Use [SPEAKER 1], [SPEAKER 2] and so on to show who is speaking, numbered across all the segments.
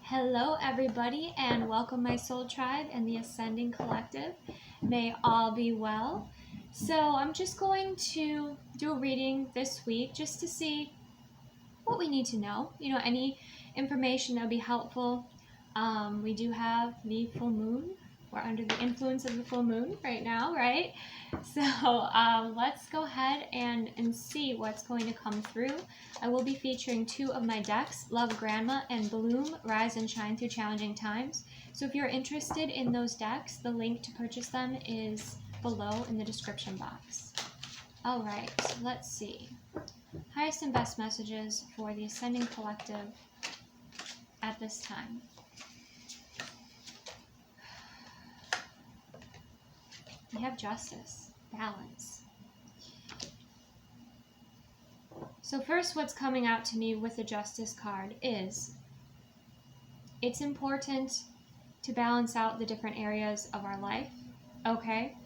[SPEAKER 1] Hello everybody, and welcome my soul tribe and the Ascending Collective. May all be well. So I'm just going to do a reading this week just to see what we need to know, any information that would be helpful. We do have the full moon. We're under the influence of the full moon right now, right? So let's go ahead and see what's going to come through. I will be featuring two of my decks, Love Grandma and Bloom, Rise and Shine Through Challenging Times. So if you're interested in those decks, the link to purchase them is below in the description box. All right, let's see. Highest and best messages for the Ascending Collective at this time. We have justice, balance. So first, what's coming out to me with the justice card is it's important to balance out the different areas of our life, okay?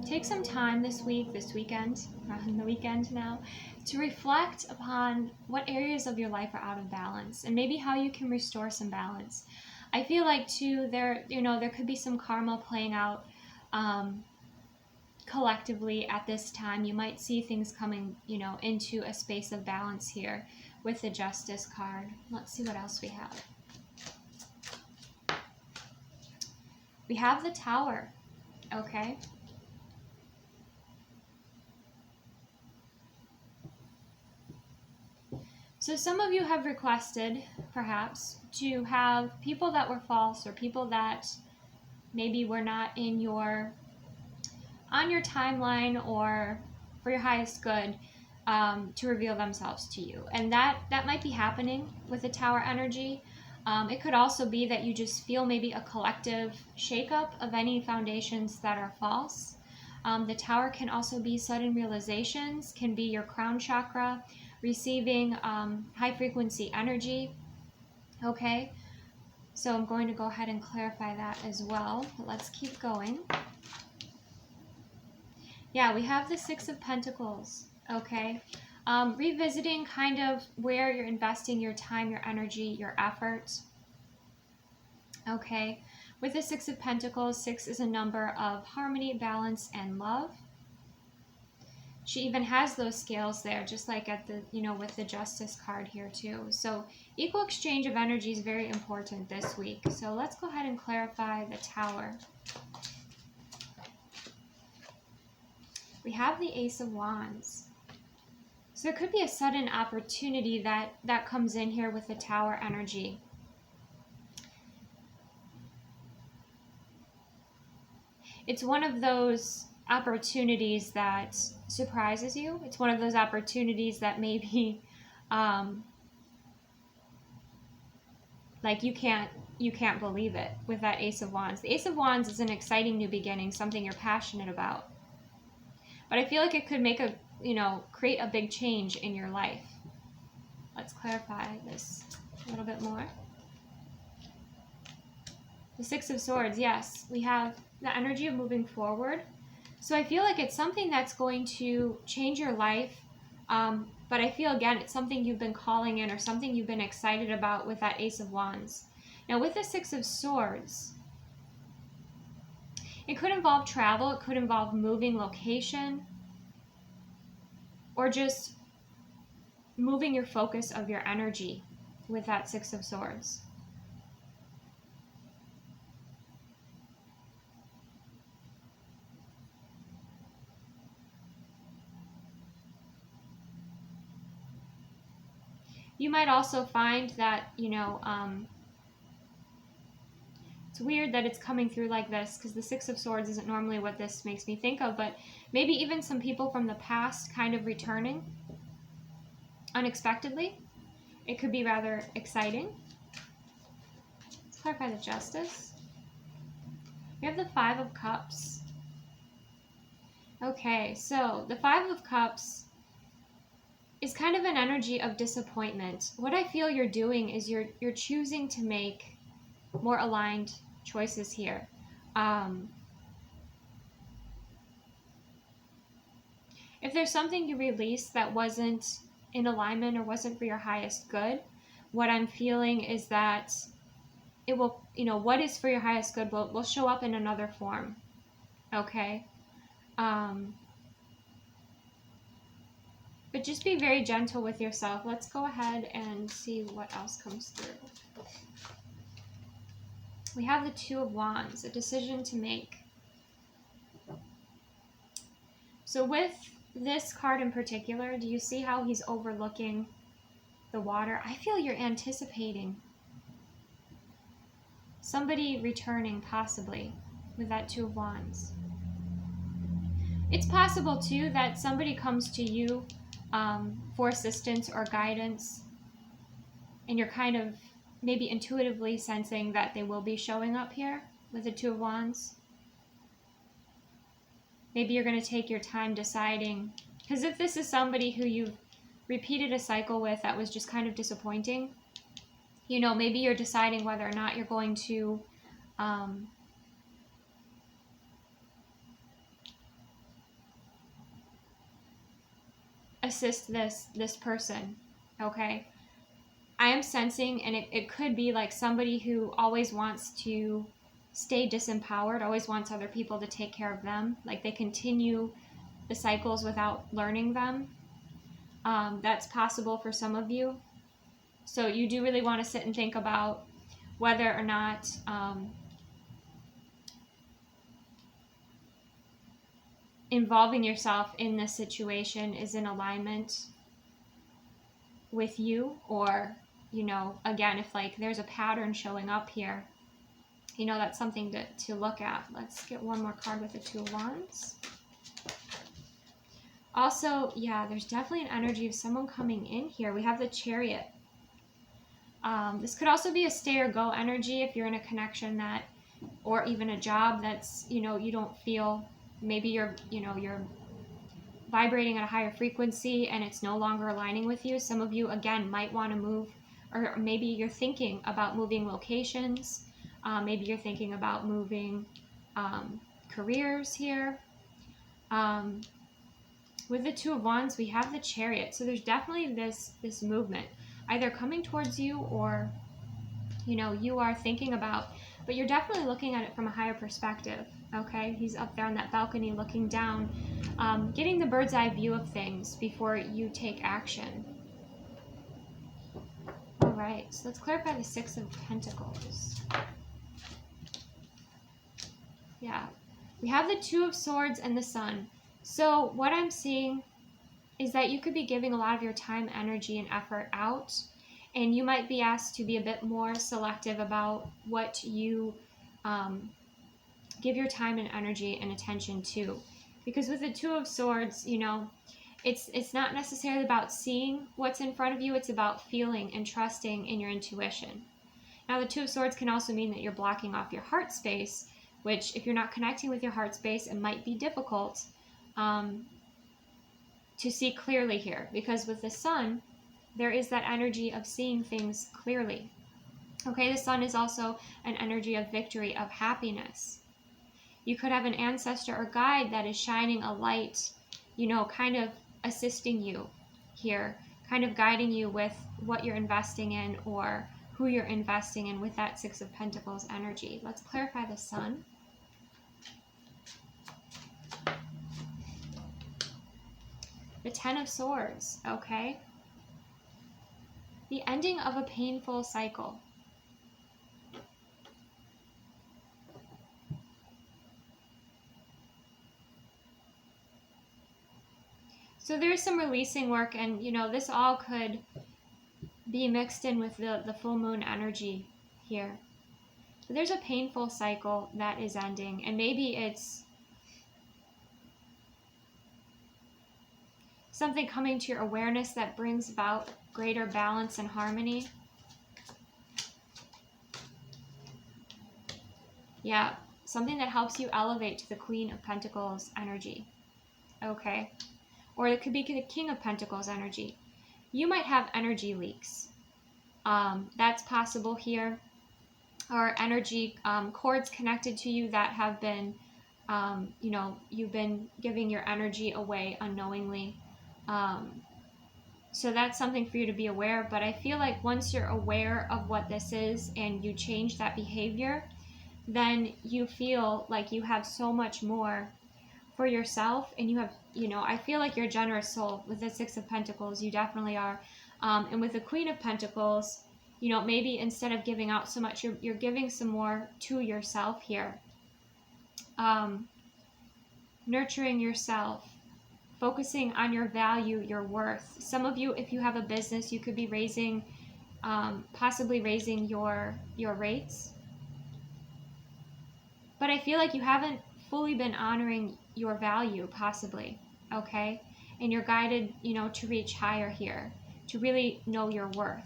[SPEAKER 1] Take some time this weekend, we're on the weekend now, to reflect upon what areas of your life are out of balance and maybe how you can restore some balance. I feel like too, there could be some karma playing out collectively at this time. You might see things coming, into a space of balance here with the Justice card. Let's see what else we have. We have the Tower, okay? So some of you have requested, perhaps, to have people that were false or people that maybe were not on your timeline or for your highest good to reveal themselves to you. And that might be happening with the Tower energy. It could also be that you just feel maybe a collective shakeup of any foundations that are false. The Tower can also be sudden realizations, can be your crown chakra, receiving high frequency energy, okay? So I'm going to go ahead and clarify that as well, but let's keep going. Yeah, we have the Six of Pentacles, okay? Revisiting kind of where you're investing your time, your energy, your effort, okay? With the Six of Pentacles, 6 is a number of harmony, balance, and love. She even has those scales there, just like at the, with the Justice card here too. So equal exchange of energy is very important this week. So let's go ahead and clarify the Tower. We have the Ace of Wands. So there could be a sudden opportunity that comes in here with the Tower energy. It's one of those opportunities that surprises you. It's one of those opportunities that maybe like you can't believe it with that Ace of Wands. The Ace of Wands is an exciting new beginning, something you're passionate about. But I feel like it could make create a big change in your life. Let's clarify this a little bit more. The Six of Swords, yes, we have the energy of moving forward. So I feel like it's something that's going to change your life. But I feel, again, it's something you've been calling in or something you've been excited about with that Ace of Wands. Now, with the Six of Swords, it could involve travel. It could involve moving location or just moving your focus of your energy with that Six of Swords. You might also find that, it's weird that it's coming through like this because the Six of Swords isn't normally what this makes me think of, but maybe even some people from the past kind of returning unexpectedly. It could be rather exciting. Let's clarify the Justice. We have the Five of Cups. Okay, so the Five of Cups is kind of an energy of disappointment. What I feel you're doing is you're choosing to make more aligned choices here. If there's something you released that wasn't in alignment or wasn't for your highest good, what I'm feeling is that it will, what is for your highest good will show up in another form. Okay? But just be very gentle with yourself. Let's go ahead and see what else comes through. We have the Two of Wands, a decision to make. So with this card in particular, do you see how he's overlooking the water? I feel you're anticipating somebody returning, possibly, with that Two of Wands. It's possible, too, that somebody comes to you for assistance or guidance, and you're kind of maybe intuitively sensing that they will be showing up here with the Two of Wands. Maybe you're going to take your time deciding, because if this is somebody who you've repeated a cycle with that was just kind of disappointing, maybe you're deciding whether or not you're going to assist this person. Okay, I am sensing, and it could be like somebody who always wants to stay disempowered, always wants other people to take care of them, like they continue the cycles without learning them. That's possible for some of you. So you do really want to sit and think about whether or not involving yourself in this situation is in alignment with you, or, again, if like there's a pattern showing up here, that's something to look at. Let's get one more card with the Two of Wands. Also, yeah, there's definitely an energy of someone coming in here. We have the Chariot. This could also be a stay or go energy if you're in a connection that, or even a job that's, you don't feel, maybe you're vibrating at a higher frequency and it's no longer aligning with you. Some of you, again, might want to move, or maybe you're thinking about moving locations. Maybe you're thinking about moving careers here. With the Two of Wands, we have the Chariot. So there's definitely this movement, either coming towards you or, you are thinking about, but you're definitely looking at it from a higher perspective. Okay, he's up there on that balcony looking down, getting the bird's eye view of things before you take action. All right, so let's clarify the Six of Pentacles. Yeah, we have the Two of Swords and the Sun. So what I'm seeing is that you could be giving a lot of your time, energy, and effort out, and you might be asked to be a bit more selective about what you give your time and energy and attention to. Because with the Two of Swords, it's not necessarily about seeing what's in front of you, it's about feeling and trusting in your intuition. Now, the Two of Swords can also mean that you're blocking off your heart space, which, if you're not connecting with your heart space, it might be difficult to see clearly here. Because with the Sun, there is that energy of seeing things clearly. Okay, the Sun is also an energy of victory, of happiness. You could have an ancestor or guide that is shining a light, kind of assisting you here, kind of guiding you with what you're investing in or who you're investing in with that Six of Pentacles energy. Let's clarify the Sun. The Ten of Swords, okay? The ending of a painful cycle. So there's some releasing work, and this all could be mixed in with the full moon energy here. So there's a painful cycle that is ending, and maybe it's something coming to your awareness that brings about greater balance and harmony. Yeah, something that helps you elevate to the Queen of Pentacles energy. Okay. Or it could be the King of Pentacles energy. You might have energy leaks. That's possible here. Or energy cords connected to you that have been, you've been giving your energy away unknowingly. So that's something for you to be aware of. But I feel like once you're aware of what this is and you change that behavior, then you feel like you have so much more for yourself, and you have, I feel like you're a generous soul. With the Six of Pentacles, you definitely are. And with the Queen of Pentacles, maybe instead of giving out so much, you're giving some more to yourself here. Nurturing yourself, focusing on your value, your worth. Some of you, if you have a business, you could be raising, possibly raising your rates. But I feel like you haven't fully been honoring your value, possibly, okay? And you're guided, to reach higher here, to really know your worth.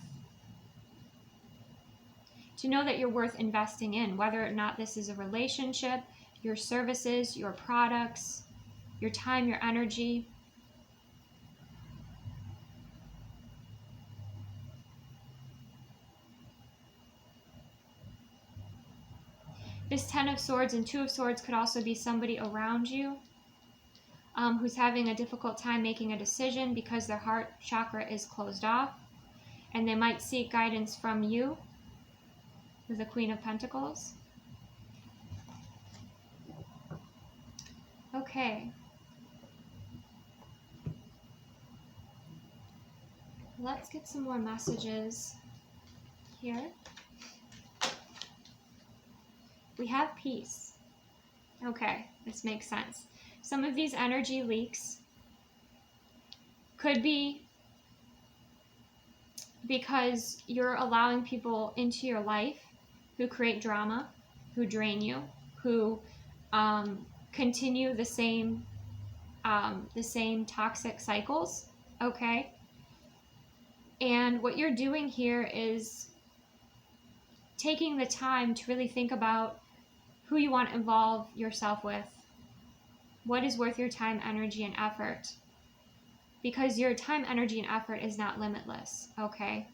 [SPEAKER 1] To know that you're worth investing in, whether or not this is a relationship, your services, your products, your time, your energy. This Ten of Swords and Two of Swords could also be somebody around you who's having a difficult time making a decision because their heart chakra is closed off, and they might seek guidance from you with the Queen of Pentacles. Okay. Let's get some more messages here. We have peace. Okay, this makes sense. Some of these energy leaks could be because you're allowing people into your life who create drama, who drain you, who continue the same toxic cycles, okay? And what you're doing here is taking the time to really think about who you want to involve yourself with, what is worth your time, energy, and effort. Because your time, energy, and effort is not limitless, okay?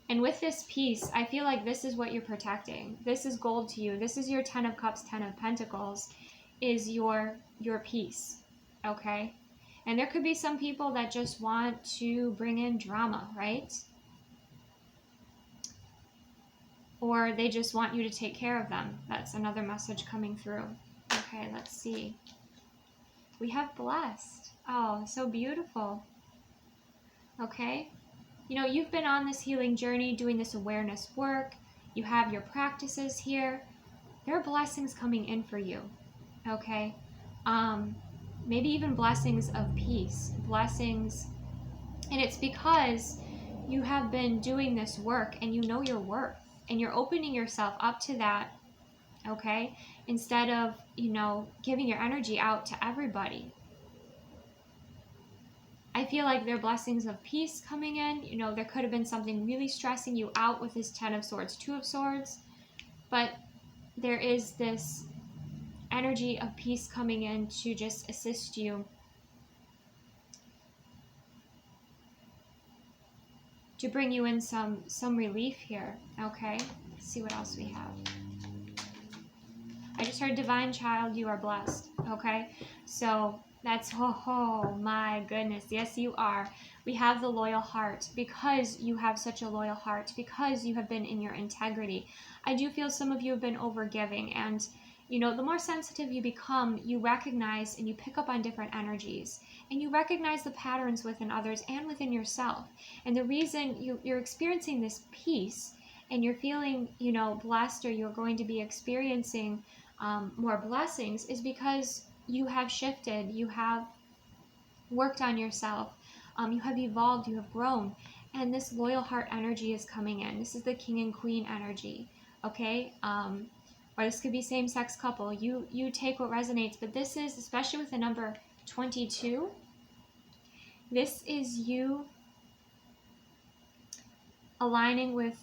[SPEAKER 1] And with this peace, I feel like this is what you're protecting. This is gold to you. This is your Ten of Cups, Ten of Pentacles, is your peace, okay? And there could be some people that just want to bring in drama, right? Or they just want you to take care of them. That's another message coming through. Okay, let's see. We have blessed. Oh, so beautiful. Okay. You've been on this healing journey, doing this awareness work. You have your practices here. There are blessings coming in for you. Okay. Maybe even blessings of peace. Blessings. And it's because you have been doing this work and you know your worth. And you're opening yourself up to that, okay? Instead of, giving your energy out to everybody. I feel like there are blessings of peace coming in. There could have been something really stressing you out with this Ten of Swords, Two of Swords. But there is this energy of peace coming in to just assist you. To bring you in some relief here, okay? Let's see what else we have. I just heard Divine Child, you are blessed, okay? So that's, oh my goodness, yes you are. We have the loyal heart because you have such a loyal heart, because you have been in your integrity. I do feel some of you have been overgiving, and the more sensitive you become, you recognize and you pick up on different energies, and you recognize the patterns within others and within yourself. And the reason you're experiencing this peace and you're feeling, blessed, or you're going to be experiencing more blessings, is because you have shifted, you have worked on yourself, you have evolved, you have grown, and this loyal heart energy is coming in. This is the King and Queen energy, okay? Or this could be same-sex couple. You take what resonates, but this is, especially with the number 22, this is you aligning with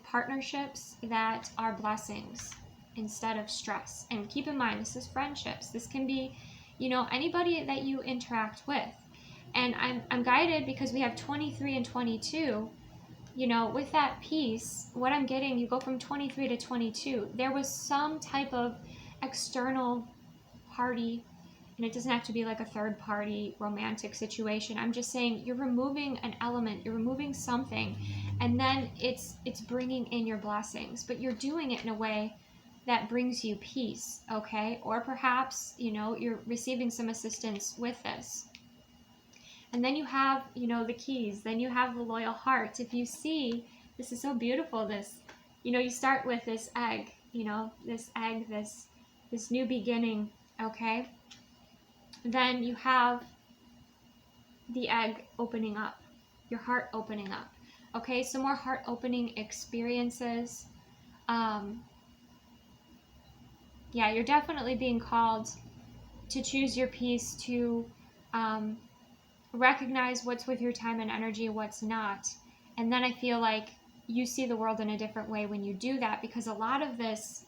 [SPEAKER 1] partnerships that are blessings instead of stress. And keep in mind, this is friendships. This can be, anybody that you interact with. And I'm guided because we have 23 and 22. With that piece, what I'm getting, you go from 23 to 22. There was some type of external party, And it doesn't have to be like a third party romantic situation. I'm just saying you're removing an element, you're removing something, and then it's bringing in your blessings, but you're doing it in a way that brings you peace, okay? Or perhaps, you know, you're receiving some assistance with this. And then you have, you know, the keys, then you have the loyal heart. If you see, this is so beautiful, this, you know, you start with this egg, you know, this egg, this new beginning, okay? Then you have the egg opening up, your heart opening up. Okay, so more heart opening experiences. Yeah, you're definitely being called to choose your peace, to recognize what's with your time and energy, what's not. And then I feel like you see the world in a different way when you do that, because a lot of this,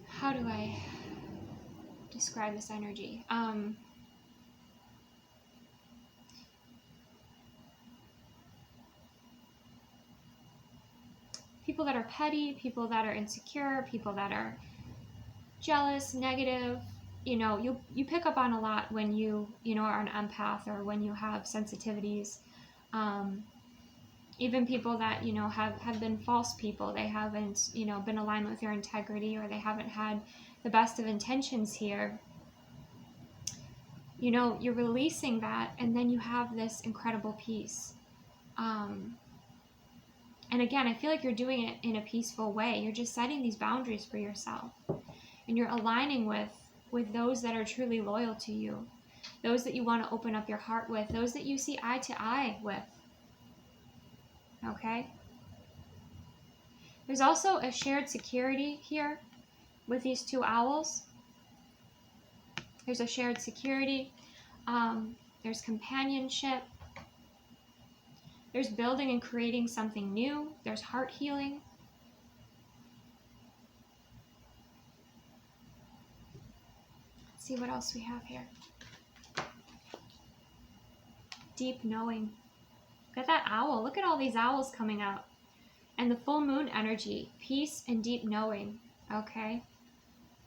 [SPEAKER 1] how do I describe this energy? People that are petty, people that are insecure, people that are jealous, negative, you know, you pick up on a lot when you know, are an empath, or when you have sensitivities. Even people that, you know, have been false people, they haven't, you know, been aligned with your integrity, or they haven't had the best of intentions here. You know, you're releasing that, and then you have this incredible peace. And again, I feel like you're doing it in a peaceful way. You're just setting these boundaries for yourself, and you're aligning with those that are truly loyal to you, those that you want to open up your heart with, those that you see eye to eye with. Okay? There's also a shared security here with these two owls. There's a shared security. There's companionship. There's building and creating something new. There's heart healing. Let's see what else we have here. Deep knowing. Look at that owl. Look at all these owls coming out. And the full moon energy. Peace and deep knowing. Okay?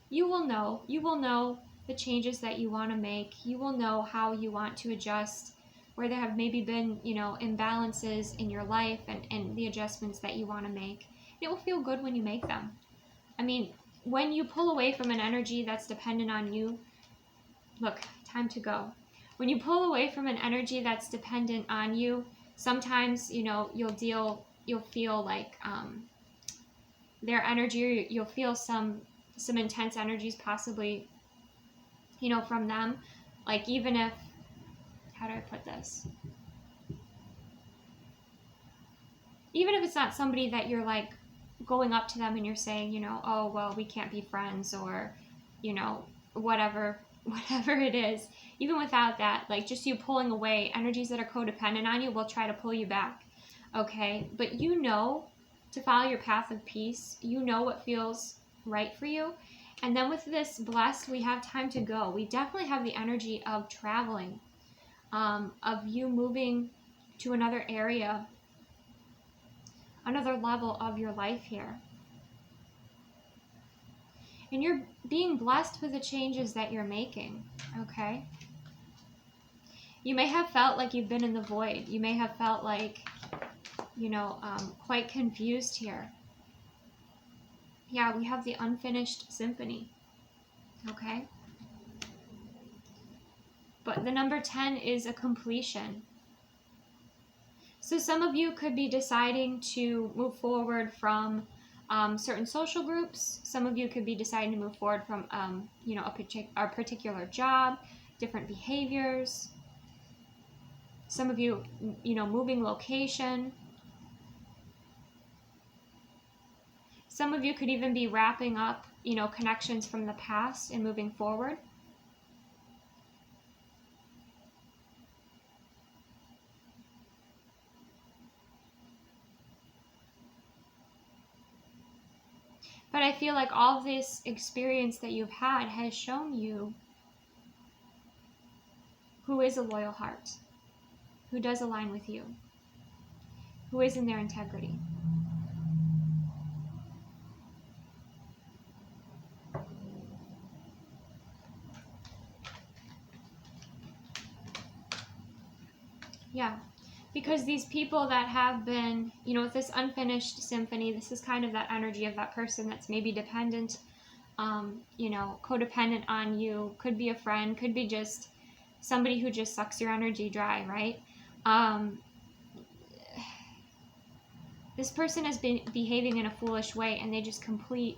[SPEAKER 1] You will know the changes that you want to make. You will know how you want to adjust, where there have maybe been, you know, imbalances in your life, and the adjustments that you want to make. It will feel good when you make them. I mean, when you pull away from an energy that's dependent on you, look, time to go. When you pull away from an energy that's dependent on you, sometimes, you know, you'll feel like their energy, you'll feel some intense energies possibly, you know, from them. Like, even if, how do I put this? Even if it's not somebody that you're like going up to them and you're saying, you know, oh, well, we can't be friends, or, you know, whatever it is, even without that, like, just you pulling away, energies that are codependent on you will try to pull you back. Okay? But you know to follow your path of peace. You know what feels right for you. And then with this blessed, we have time to go. We definitely have the energy of traveling, of you moving to another area, another level of your life here. And you're being blessed with the changes that you're making, okay? You may have felt like you've been in the void. You may have felt like, you know, quite confused here. Yeah, we have the unfinished symphony, okay? But the number 10 is a completion. So some of you could be deciding to move forward from certain social groups. Some of you could be deciding to move forward from, you know, a particular job, different behaviors. Some of you, you know, moving location. Some of you could even be wrapping up, you know, connections from the past and moving forward. But I feel like all this experience that you've had has shown you who is a loyal heart, who does align with you, who is in their integrity. Yeah. Because these people that have been, you know, with this unfinished symphony, this is kind of that energy of that person that's maybe dependent, you know, codependent on you. Could be a friend, could be just somebody who just sucks your energy dry, right? This person has been behaving in a foolish way, and they just continue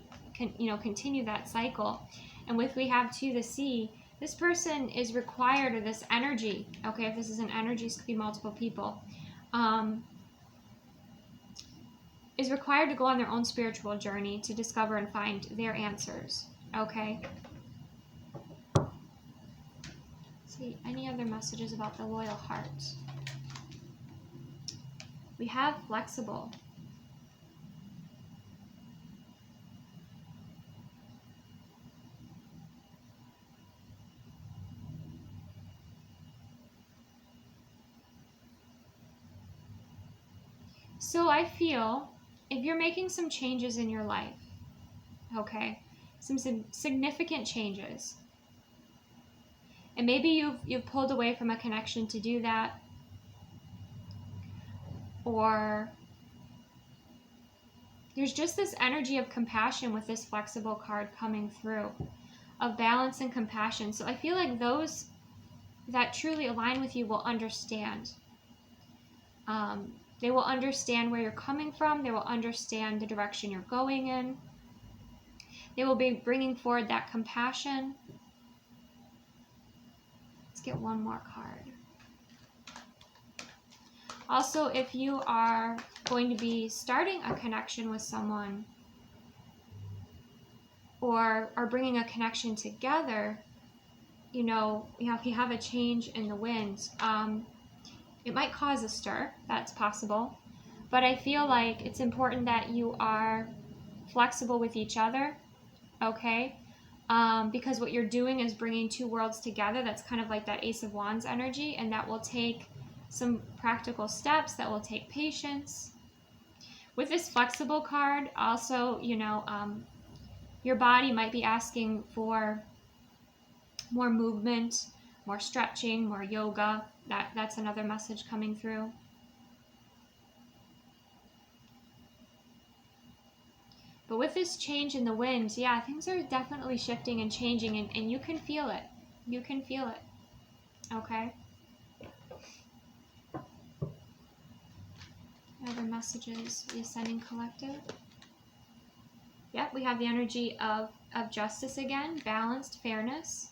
[SPEAKER 1] that cycle. And with we have to the sea, this person is required of this energy. Okay, if this is an energy, this could be multiple people. Is required to go on their own spiritual journey to discover and find their answers. Okay. Let's see, any other messages about the loyal heart? We have flexible. So I feel if you're making some changes in your life, okay, some significant changes, and maybe you've pulled away from a connection to do that, or there's just this energy of compassion with this flexible card coming through, of balance and compassion. So I feel like those that truly align with you will understand. They will understand where you're coming from. They will understand the direction you're going in. They will be bringing forward that compassion. Let's get one more card. Also, if you are going to be starting a connection with someone, or are bringing a connection together, you know, if you have a change in the wind, it might cause a stir. That's possible. But I feel like it's important that you are flexible with each other, okay? Because what you're doing is bringing two worlds together. That's kind of like that Ace of Wands energy, and that will take some practical steps, that will take patience. With this flexible card, also, you know, your body might be asking for more movement, more stretching, more yoga. That's another message coming through. But with this change in the wind, yeah, things are definitely shifting and changing, and you can feel it. You can feel it. Okay? Other messages, the Ascending Collective. Yep, we have the energy of justice again, balanced, fairness.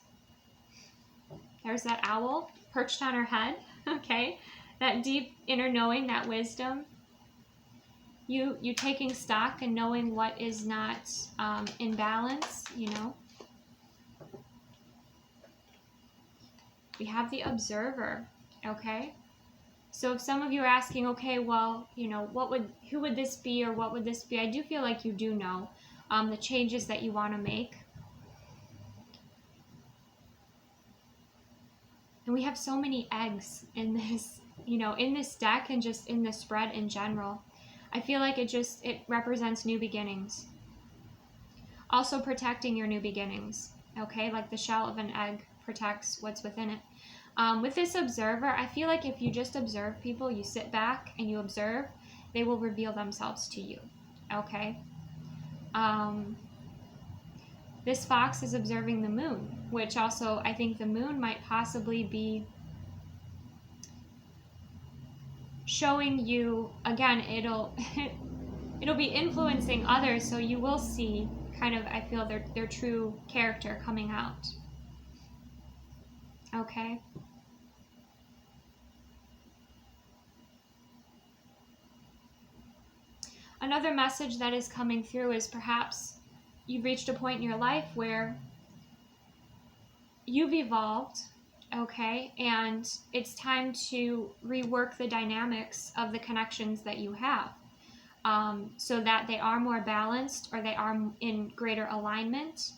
[SPEAKER 1] There's that owl perched on her head, okay? That deep inner knowing, that wisdom. You taking stock and knowing what is not in balance, you know. We have the observer, okay? So if some of you are asking, okay, well, you know, who would this be, or what would this be? I do feel like you do know the changes that you want to make. And we have so many eggs in this, you know, in this deck, and just in the spread in general. I feel like it represents new beginnings. Also protecting your new beginnings, okay? Like the shell of an egg protects what's within it. With this observer, I feel like if you just observe people, you sit back and you observe, they will reveal themselves to you, okay? This fox is observing the moon, which also, I think the moon might possibly be showing you, again, it'll be influencing others, so you will see kind of, I feel, their true character coming out. Okay? Another message that is coming through is perhaps you've reached a point in your life where you've evolved, okay, and it's time to rework the dynamics of the connections that you have, so that they are more balanced, or they are in greater alignment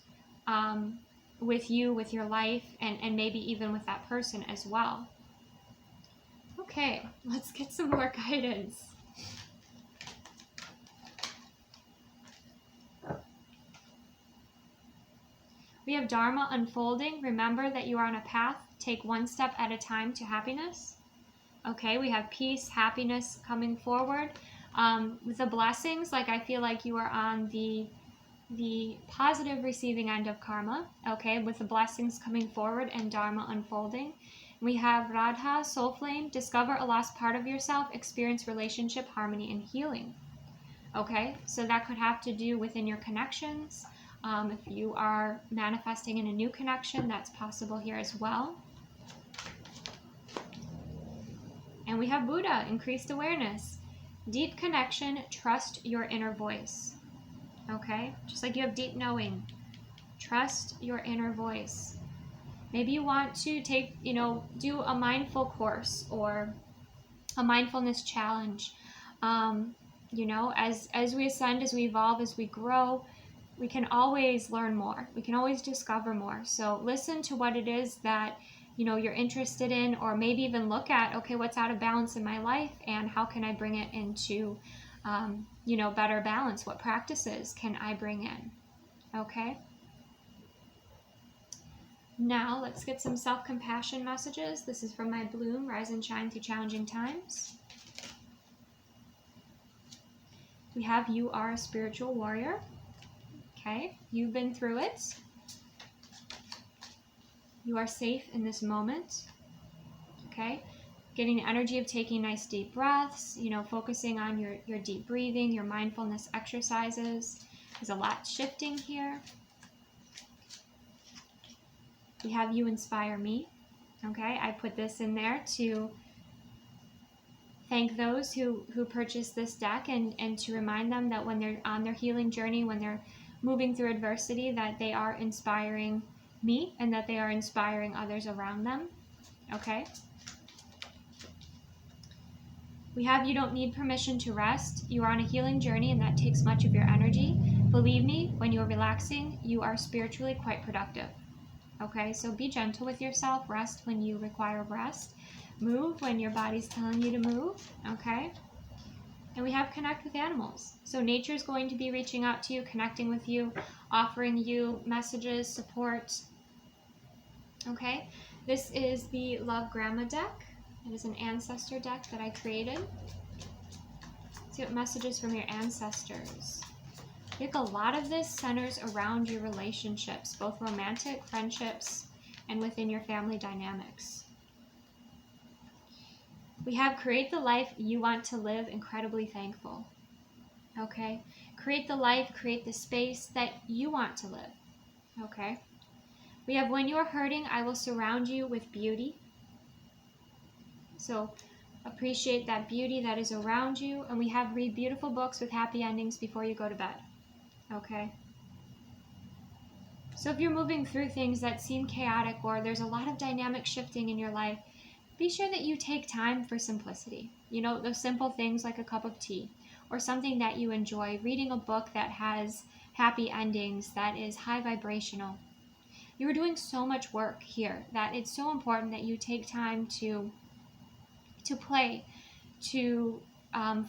[SPEAKER 1] with you, with your life, and maybe even with that person as well. Okay, let's get some more guidance. We have Dharma unfolding. Remember that you are on a path. Take one step at a time to happiness. Okay, we have peace, happiness coming forward. With the blessings, like I feel like you are on the positive receiving end of karma, okay, with the blessings coming forward and dharma unfolding. We have Radha, soul flame, discover a lost part of yourself, experience relationship harmony and healing. Okay, so that could have to do within your connections. If you are manifesting in a new connection, that's possible here as well. And we have Buddha, increased awareness, deep connection, trust your inner voice. Okay, just like you have deep knowing, trust your inner voice. Maybe you want to take, do a mindful course or a mindfulness challenge. As we ascend, as we evolve, as we grow, we can always learn more. We can always discover more. So listen to what it is that, you're interested in, or maybe even look at, okay, what's out of balance in my life and how can I bring it into, better balance? What practices can I bring in? Okay. Now let's get some self-compassion messages. This is from my Bloom, Rise and Shine Through Challenging Times. We have, you are a spiritual warrior. Okay, you've been through it. You are safe in this moment. Okay, getting the energy of taking nice deep breaths, focusing on your deep breathing, your mindfulness exercises. There's a lot shifting here. We have, you inspire me. Okay, I put this in there to thank those who purchased this deck and to remind them that when they're on their healing journey, when they're moving through adversity, that they are inspiring me and that they are inspiring others around them. Okay. We have, you don't need permission to rest. You are on a healing journey and that takes much of your energy. Believe me, when you're relaxing, you are spiritually quite productive. Okay, so be gentle with yourself. Rest when you require rest. Move when your body's telling you to move. Okay. And we have connect with animals. So nature is going to be reaching out to you, connecting with you, offering you messages, support. Okay. This is the Love Grandma deck. It is an ancestor deck that I created. See what messages from your ancestors. I think a lot of this centers around your relationships, both romantic, friendships, and within your family dynamics. We have, create the life you want to live, incredibly thankful. Okay? Create the life, create the space that you want to live. Okay? We have, when you're hurting, I will surround you with beauty. So appreciate that beauty that is around you. And we have, read beautiful books with happy endings before you go to bed. Okay? So if you're moving through things that seem chaotic or there's a lot of dynamic shifting in your life, be sure that you take time for simplicity. Those simple things like a cup of tea or something that you enjoy, reading a book that has happy endings, that is high vibrational. You're doing so much work here that it's so important that you take time to play, to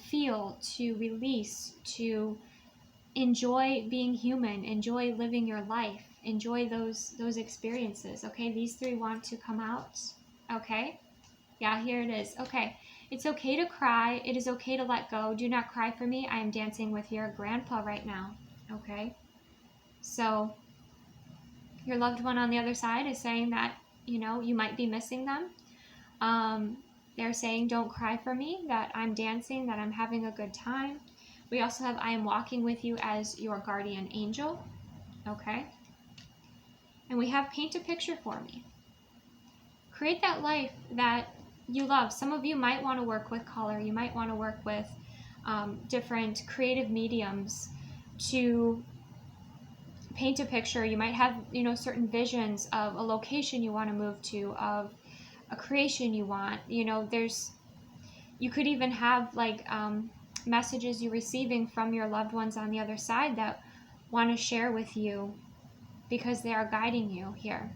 [SPEAKER 1] feel, to release, to enjoy being human, enjoy living your life, enjoy those experiences. Okay, these three want to come out. Okay. Yeah, here it is. Okay. It's okay to cry. It is okay to let go. Do not cry for me. I am dancing with your grandpa right now. Okay. So your loved one on the other side is saying that, you might be missing them. They're saying, don't cry for me, that I'm dancing, that I'm having a good time. We also have, I am walking with you as your guardian angel. Okay. And we have, paint a picture for me. Create that life that you love. Some of you might want to work with color. You might want to work with different creative mediums to paint a picture. You might have, certain visions of a location you want to move to, of a creation you want. You could even have like messages you're receiving from your loved ones on the other side that want to share with you because they are guiding you here.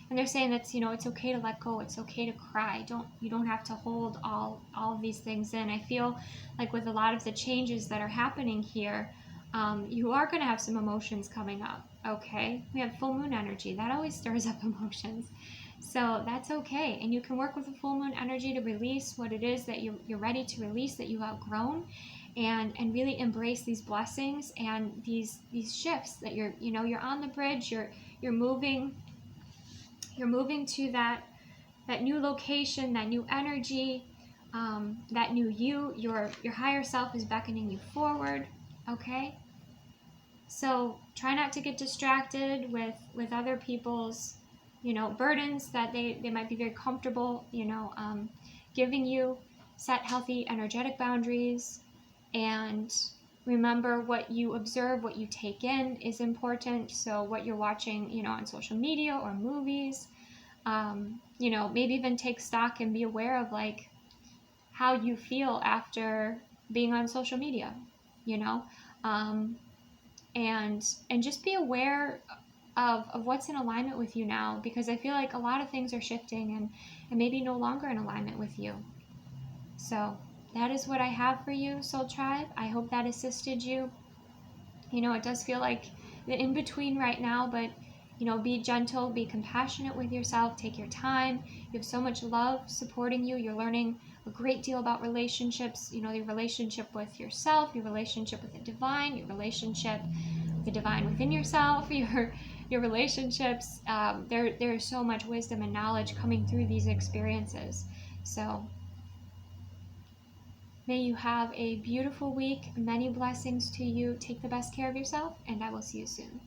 [SPEAKER 1] And they're saying that, it's okay to let go. It's okay to cry. You don't have to hold all of these things in. I feel like with a lot of the changes that are happening here, you are going to have some emotions coming up. Okay, we have full moon energy. That always stirs up emotions. So that's okay. And you can work with the full moon energy to release what it is that you're ready to release, that you've outgrown, and really embrace these blessings and these shifts that you're on the bridge, you're moving to that new location, that new energy, that new you. Your higher self is beckoning you forward. Okay, so try not to get distracted with other people's burdens that they might be very comfortable giving you. Set healthy energetic boundaries, and remember, what you observe, what you take in is important. So what you're watching on social media or movies, maybe even take stock and be aware of like how you feel after being on social media, and just be aware of what's in alignment with you now, because I feel like a lot of things are shifting and maybe no longer in alignment with you. So that is what I have for you, Soul Tribe. I hope that assisted you. It does feel like the in-between right now, but be gentle, be compassionate with yourself, take your time. You have so much love supporting you. You're learning a great deal about relationships, your relationship with yourself, your relationship with the divine, your relationship with the divine within yourself, your relationships. There's so much wisdom and knowledge coming through these experiences. So may you have a beautiful week. Many blessings to you. Take the best care of yourself, and I will see you soon.